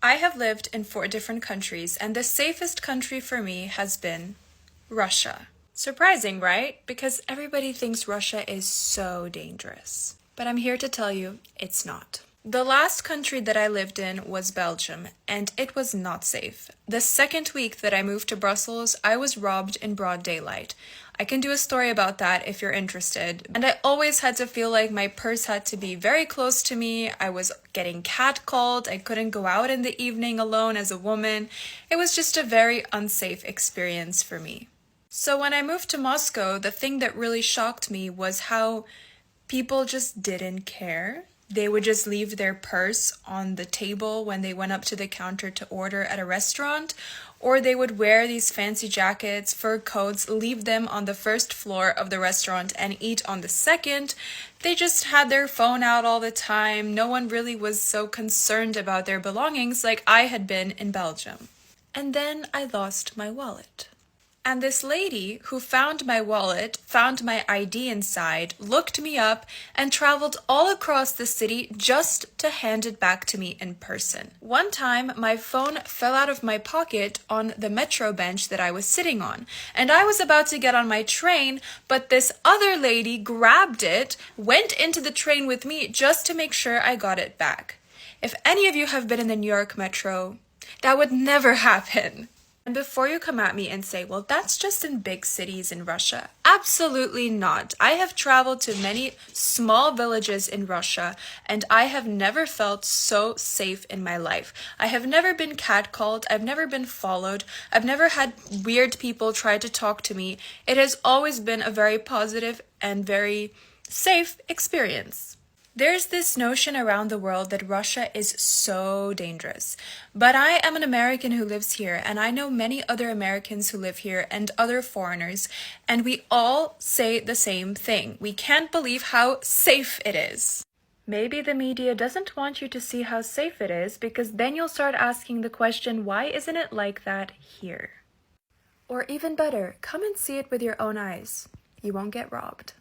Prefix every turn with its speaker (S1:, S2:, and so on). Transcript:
S1: I have lived in 4 different countries, and the safest country for me has been Russia. Surprising, right? Because everybody thinks Russia is so dangerous. But I'm here to tell you, it's not. The last country that I lived in was Belgium, and it was not safe. The second week that I moved to Brussels, I was robbed in broad daylight. I can do a story about that if you're interested. And I always had to feel like my purse had to be very close to me. I was getting catcalled. I couldn't go out in the evening alone as a woman. It was just a very unsafe experience for me. So when I moved to Moscow, the thing that really shocked me was how people just didn't care. They would just leave their purse on the table when they went up to the counter to order at a restaurant, or they would wear these fancy jackets, fur coats, leave them on the first floor of the restaurant and eat on the second. They just had their phone out all the time. No one really was so concerned about their belongings like I had been in Belgium. And then I lost my wallet. And this lady who found my wallet, found my ID inside, looked me up, and traveled all across the city just to hand it back to me in person. One time, my phone fell out of my pocket on the metro bench that I was sitting on, and I was about to get on my train, but this other lady grabbed it, went into the train with me just to make sure I got it back. If any of you have been in the New York Metro, that would never happen. And before you come at me and say, well, that's just in big cities in Russia. Absolutely not. I have traveled to many small villages in Russia, and I have never felt so safe in my life. I have never been catcalled. I've never been followed. I've never had weird people try to talk to me. It has always been a very positive and very safe experience. There's this notion around the world that Russia is so dangerous. But I am an American who lives here, and I know many other Americans who live here and other foreigners, and we all say the same thing. We can't believe how safe it is. Maybe the media doesn't want you to see how safe it is, because then you'll start asking the question, why isn't it like that here? Or even better, come and see it with your own eyes. You won't get robbed.